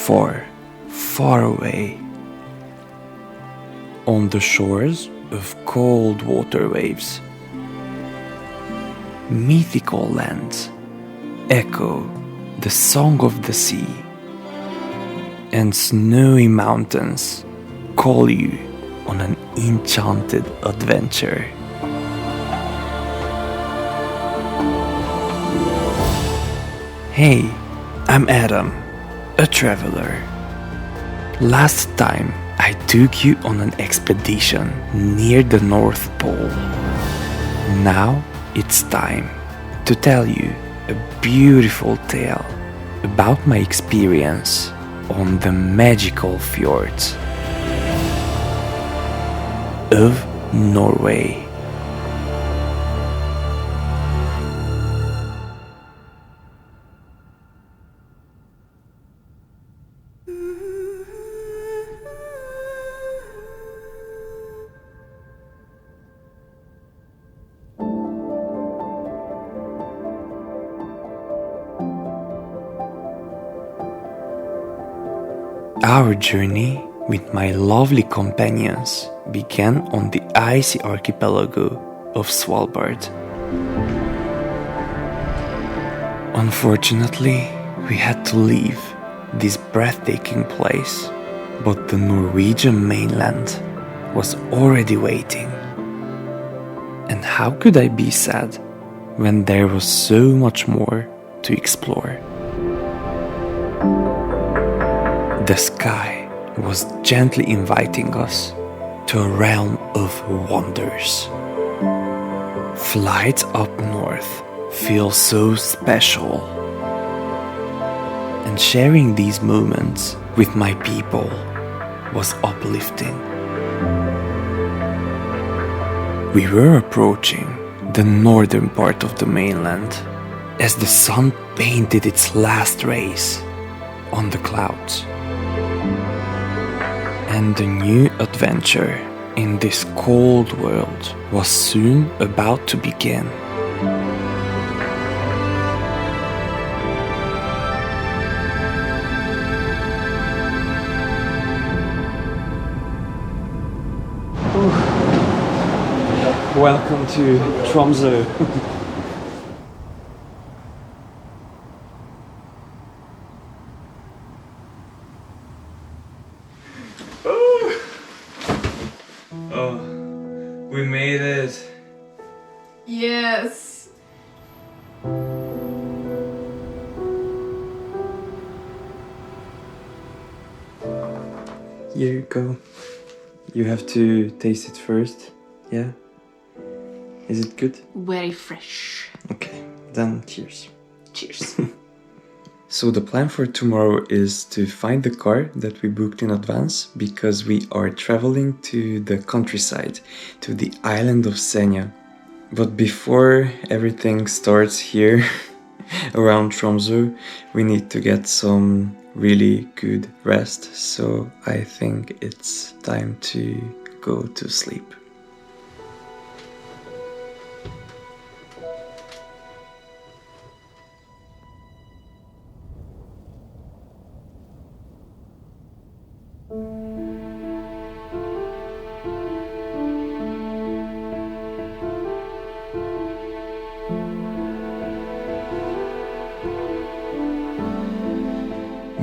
far, far away, on the shores of cold water waves, mythical lands echo the song of the sea, and snowy mountains call you on an enchanted adventure. Hey, I'm Adam, a traveler. Last time I took you on an expedition near the North Pole. Now it's time to tell you a beautiful tale about my experience on the Magical Fjords of Norway. Our journey with my lovely companions began on the icy archipelago of Svalbard. Unfortunately, we had to leave this breathtaking place, but the Norwegian mainland was already waiting. And how could I be sad when there was so much more to explore? The sky was gently inviting us to a realm of wonders. Flights up north feel so special, and sharing these moments with my people was uplifting. We were approaching the northern part of the mainland as the sun painted its last rays on the clouds. And the new adventure in this cold world was soon about to begin. Welcome to Tromsø. We made it. Yes. Here you go. You have to taste it first. Yeah? Is it good? Very fresh. Okay, then cheers. Cheers. So the plan for tomorrow is to find the car that we booked in advance because we are traveling to the countryside, to the island of Senja. But before everything starts here around Tromsø, we need to get some really good rest. So I think it's time to go to sleep.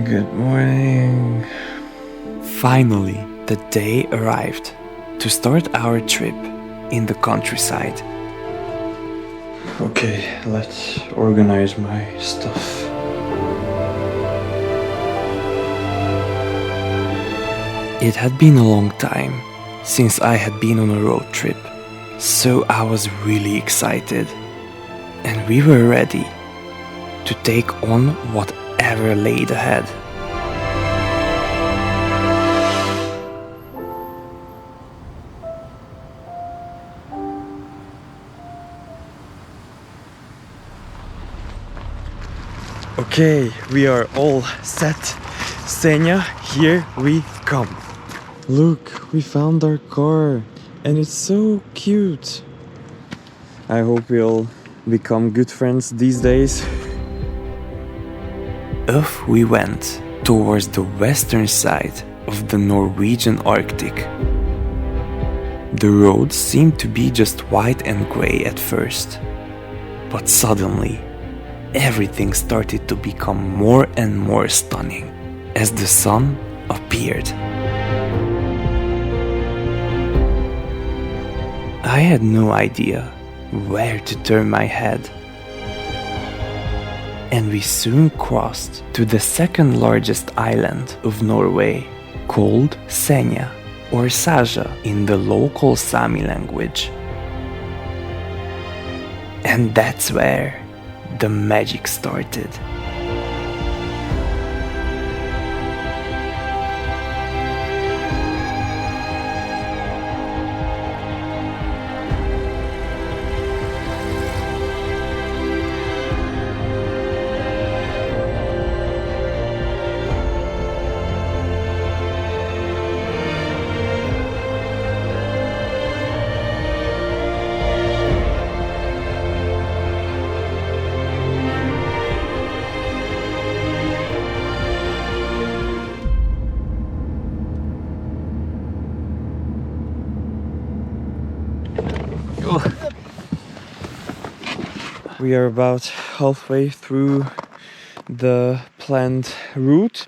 Good morning. Finally, the day arrived to start our trip in the countryside. Okay, let's organize my stuff. It had been a long time since I had been on a road trip, so I was really excited. And we were ready to take on whatever laid ahead. Okay, we are all set. Senja, here we come. Look, we found our car and it's so cute. I hope we'll become good friends these days. Off we went towards the western side of the Norwegian Arctic. The roads seemed to be just white and grey at first, but suddenly everything started to become more and more stunning as the sun appeared. I had no idea where to turn my head, and we soon crossed to the second largest island of Norway, called Senja, or Senja in the local Sami language. And that's where the magic started. We are about halfway through the planned route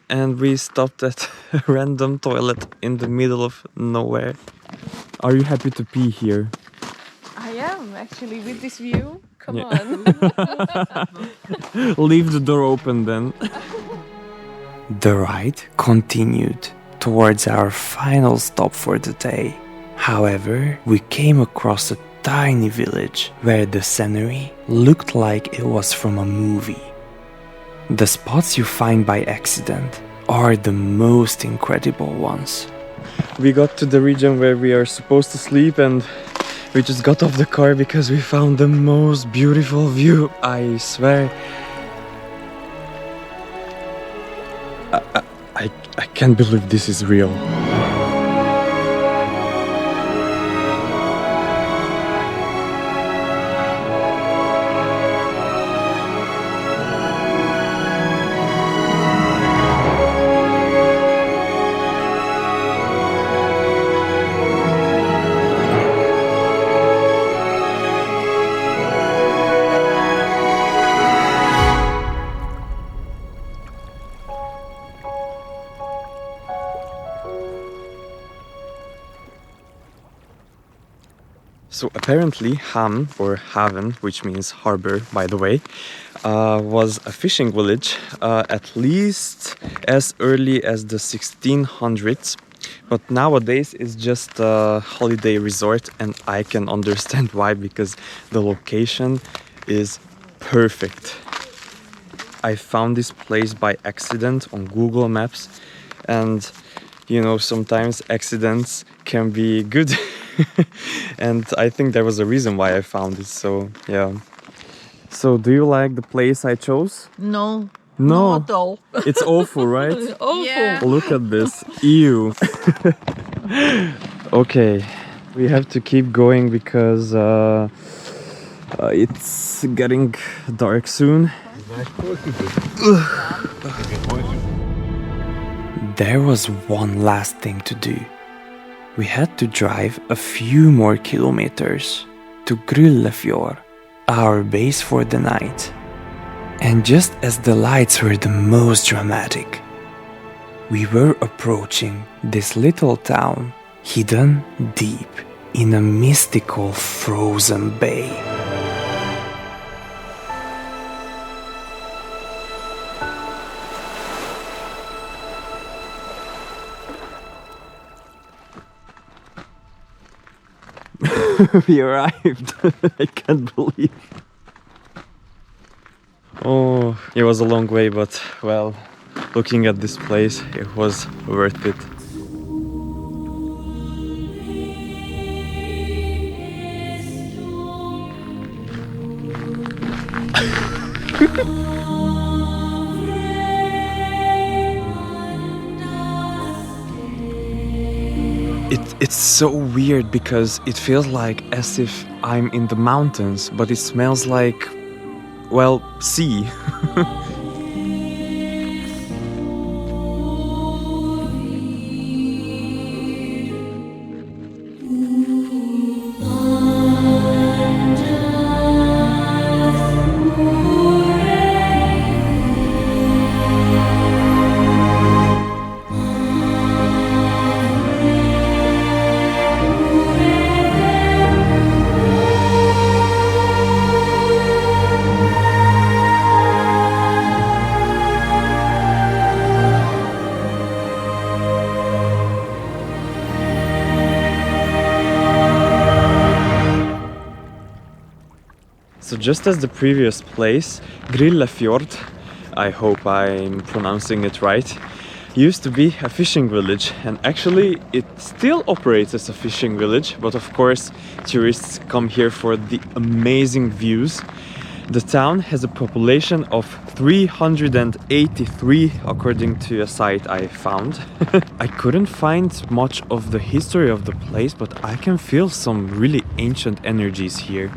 and we stopped at a random toilet in the middle of nowhere. Are you happy to pee here? I am actually with this view. Come Yeah. on. Leave the door open then. The ride continued towards our final stop for the day. However, we came across a tiny village where the scenery looked like it was from a movie. The spots you find by accident are the most incredible ones. We got to the region where we are supposed to sleep and we just got off the car because we found the most beautiful view, I swear. I can't believe this is real. So apparently Hamn, or Haven, which means harbor by the way, was a fishing village at least as early as the 1600s. But nowadays it's just a holiday resort, and I can understand why, because the location is perfect. I found this place by accident on Google Maps, and you know, sometimes accidents can be good. And I think there was a reason why I found it, so yeah. So do you like the place I chose? No. No. Not at all. It's awful, right? Awful. Yeah. Look at this. Ew. Okay, we have to keep going because it's getting dark soon. There was one last thing to do. We had to drive a few more kilometers to Gryllefjord, our base for the night. And just as the lights were the most dramatic, we were approaching this little town hidden deep in a mystical frozen bay. We arrived. I can't believe. Oh, it was a long way, but well, looking at this place, it was worth it. It's so weird because it feels like as if I'm in the mountains, but it smells like, well, sea. So just as the previous place, Gryllefjord, I hope I'm pronouncing it right, used to be a fishing village, and actually it still operates as a fishing village, but of course tourists come here for the amazing views. The town has a population of 383 according to a site I found. I couldn't find much of the history of the place, but I can feel some really ancient energies here.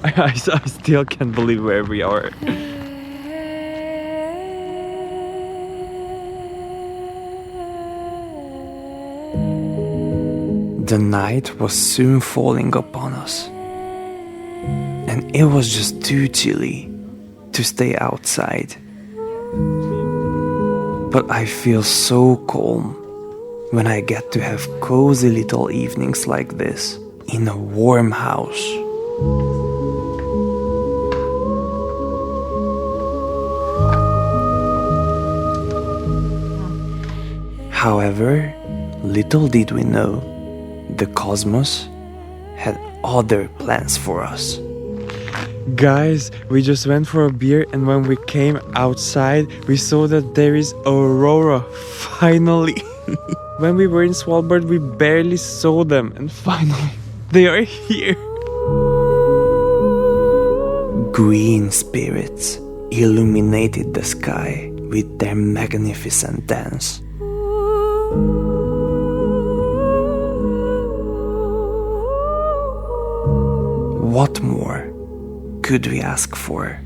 I still can't believe where we are. The night was soon falling upon us, and it was just too chilly to stay outside. But I feel so calm when I get to have cozy little evenings like this in a warm house. However, little did we know, the cosmos had other plans for us. Guys, we just went for a beer, and when we came outside, we saw that there is aurora, finally. When we were in Svalbard, we barely saw them, and finally, they are here. Green spirits illuminated the sky with their magnificent dance. What more could we ask for?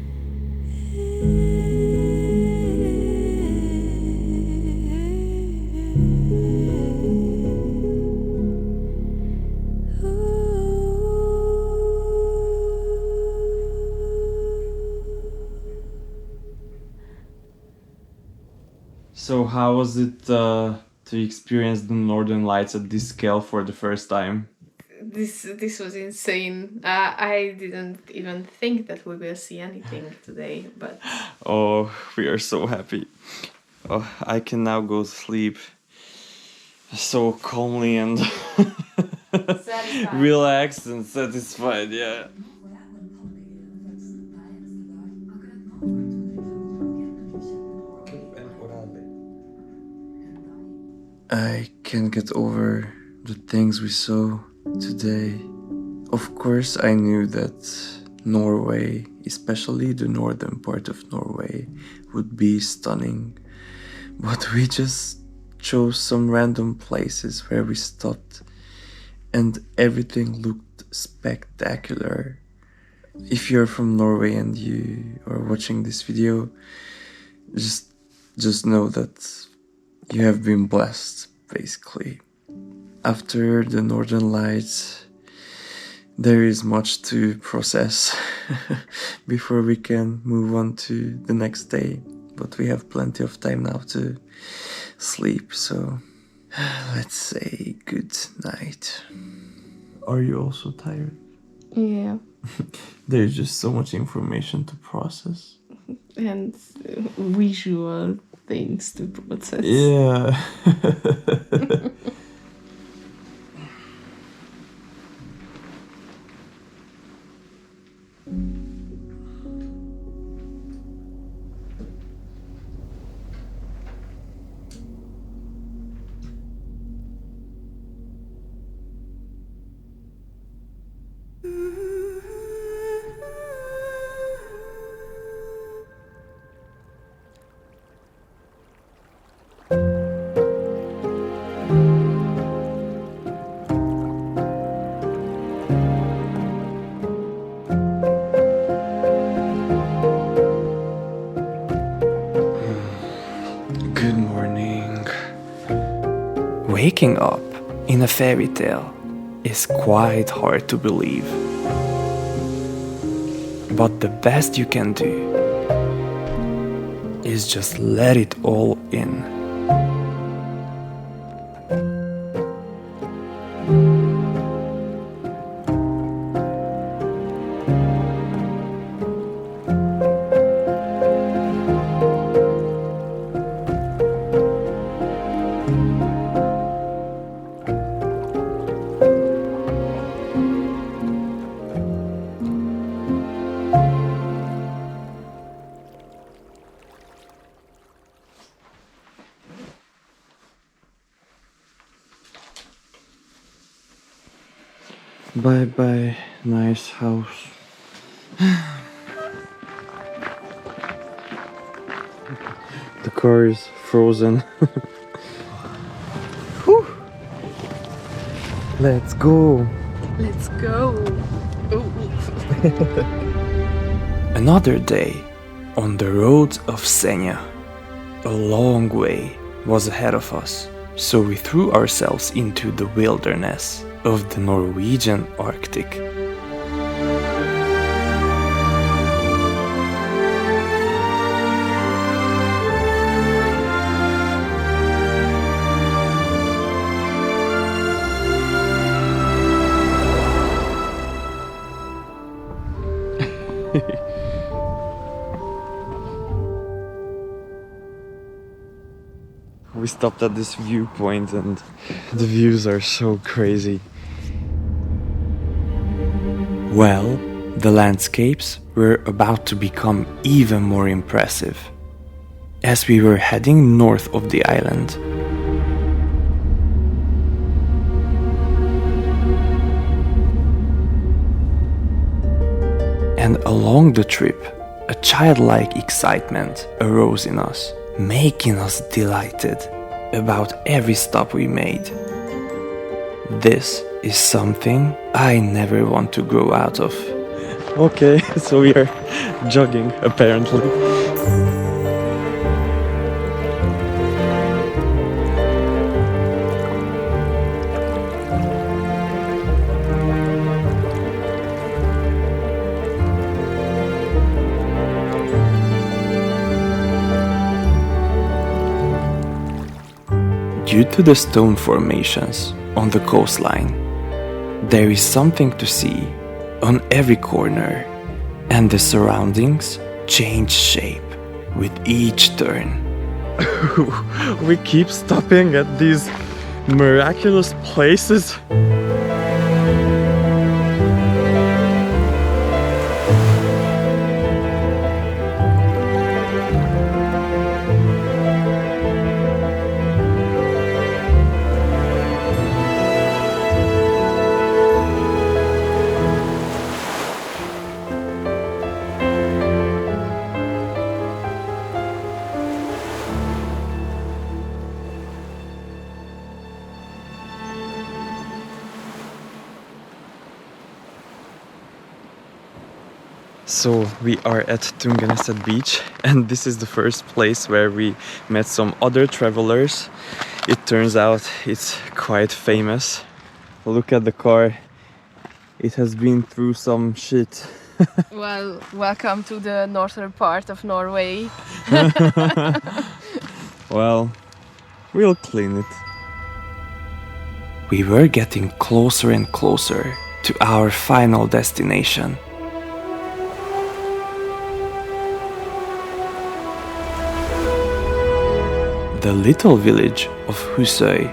So how was it to experience the Northern Lights at this scale for the first time? This was insane. I didn't even think that we will see anything today, but Oh, we are so happy. Oh, I can now go to sleep so calmly and relaxed and satisfied, yeah. I can't get over the things we saw today. Of course, I knew that Norway, especially the northern part of Norway, would be stunning. But we just chose some random places where we stopped, and everything looked spectacular. If you're from Norway and you are watching this video, just know that you have been blessed, basically. After the Northern Lights, there is much to process before we can move on to the next day. But we have plenty of time now to sleep, so let's say good night. Are you also tired? yeah, There's just so much information to process. and visual things to process. Yeah. Good morning. Waking up in a fairy tale is quite hard to believe. But the best you can do is just let it all in. Bye bye, nice house. The car is frozen. Whew. Let's go. Let's go. Another day on the roads of Senja. A long way was ahead of us, so we threw ourselves into the wilderness of the Norwegian Arctic. We stopped at this viewpoint and the views are so crazy. Well, the landscapes were about to become even more impressive as we were heading north of the island. And along the trip, a childlike excitement arose in us, making us delighted about every stop we made. This is something I never want to grow out of. Okay, so we are jogging apparently. Due to the stone formations on the coastline, there is something to see on every corner, and the surroundings change shape with each turn. We keep stopping at these miraculous places. So we are at Tungeneset beach, and this is the first place where we met some other travelers. It turns out it's quite famous. Look at the car. It has been through some shit. Well, welcome to the northern part of Norway. Well, we'll clean it. We were getting closer and closer to our final destination. The little village of Husøy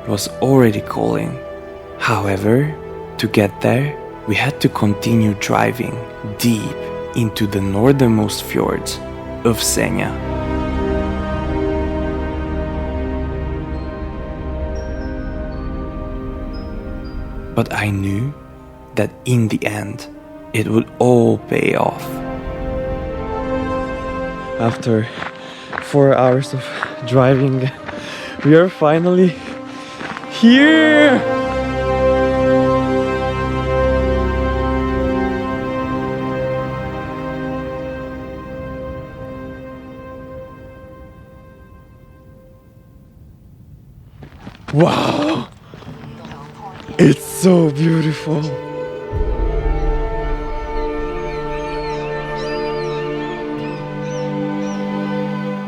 was already calling. However, to get there, we had to continue driving deep into the northernmost fjords of Senja. But I knew that in the end, it would all pay off. After 4 hours of driving, we are finally here! Wow! It's so beautiful!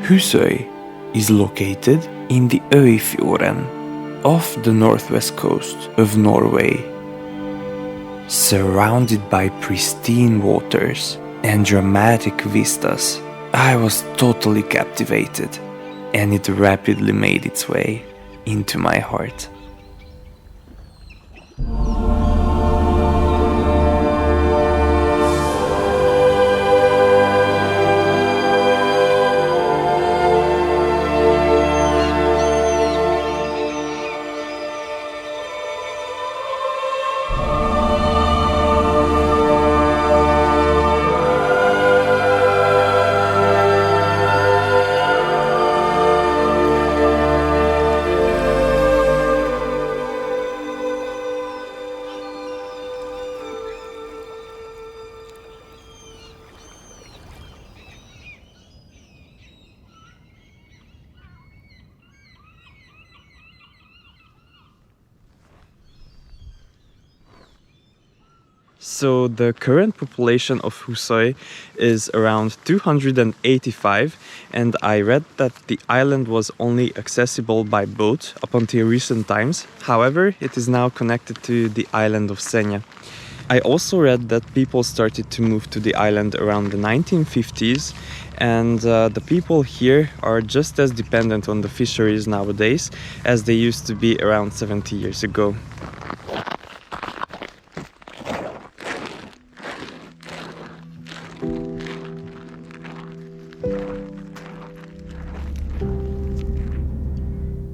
Husøy is located in the Bergsfjorden off the northwest coast of Norway. Surrounded by pristine waters and dramatic vistas, I was totally captivated, and it rapidly made its way into my heart. So the current population of Husøy is around 285, and I read that the island was only accessible by boat up until recent times. However, it is now connected to the island of Senja. I also read that people started to move to the island around the 1950s, and the people here are just as dependent on the fisheries nowadays as they used to be around 70 years ago.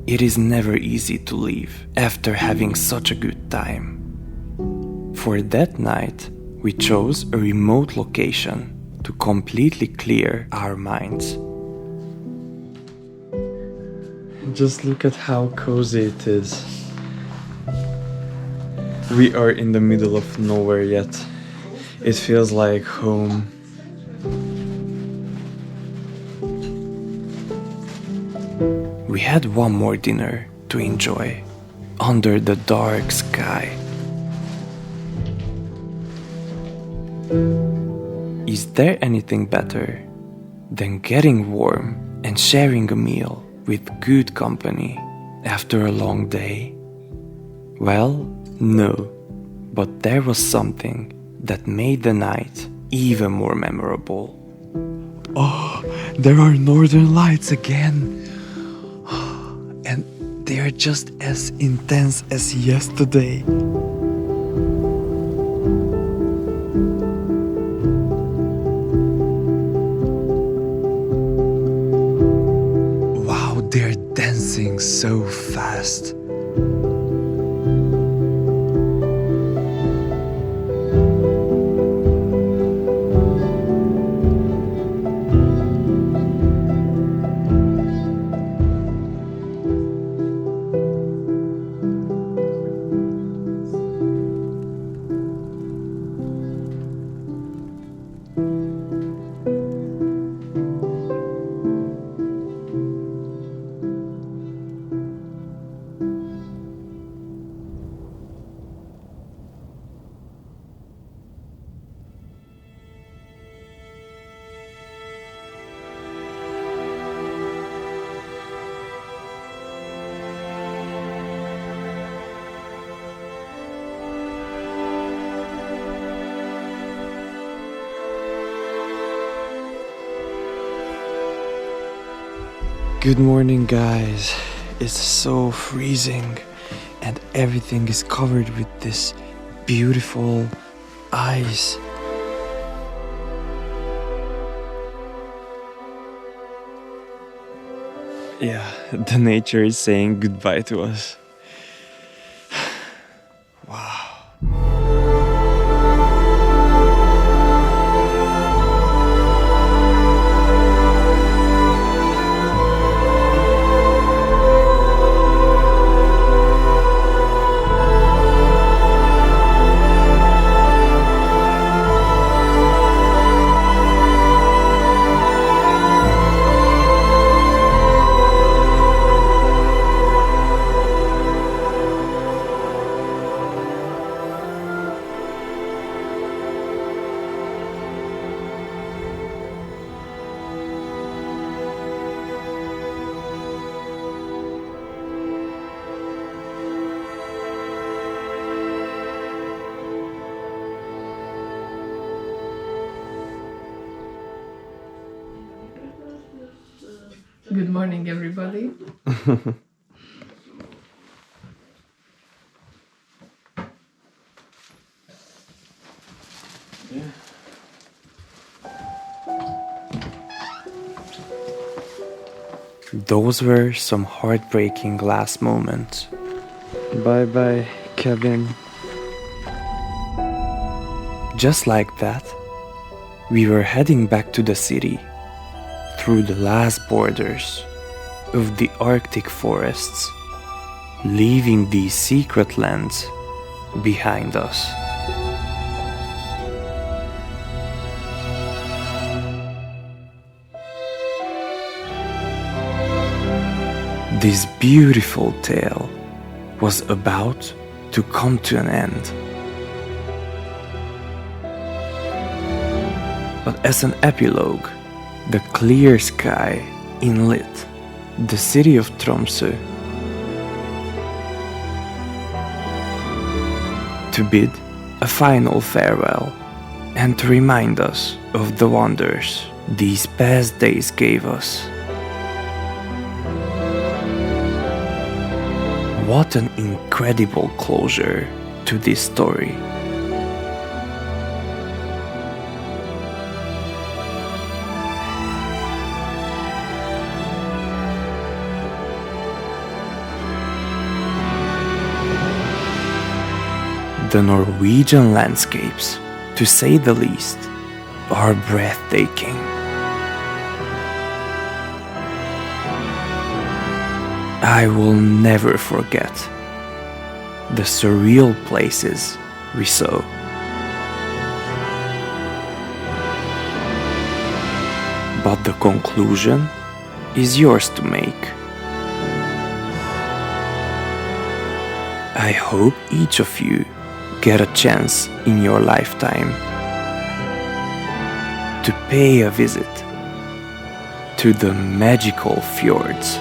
It is never easy to leave after having such a good time. For that night, we chose a remote location to completely clear our minds. Just look at how cozy it is. We are in the middle of nowhere yet. It feels like home. We had one more dinner to enjoy under the dark sky. Is there anything better than getting warm and sharing a meal with good company after a long day? Well, no, but there was something that made the night even more memorable. Oh, there are northern lights again! And they are just as intense as yesterday. Wow, they're dancing so fast. Good morning, guys. It's so freezing and everything is covered with this beautiful ice. Yeah, the nature is saying goodbye to us. Wow. Good morning, everybody. Those were some heartbreaking last moments. Bye bye, Kevin. Just like that, we were heading back to the city through the last borders of the Arctic forests, leaving these secret lands behind us. This beautiful tale was about to come to an end. But as an epilogue, the clear sky inlit the city of Tromsø to bid a final farewell and to remind us of the wonders these past days gave us. What an incredible closure to this story. The Norwegian landscapes, to say the least, are breathtaking. I will never forget the surreal places we saw. But the conclusion is yours to make. I hope each of you get a chance in your lifetime to pay a visit to the Magical Fjords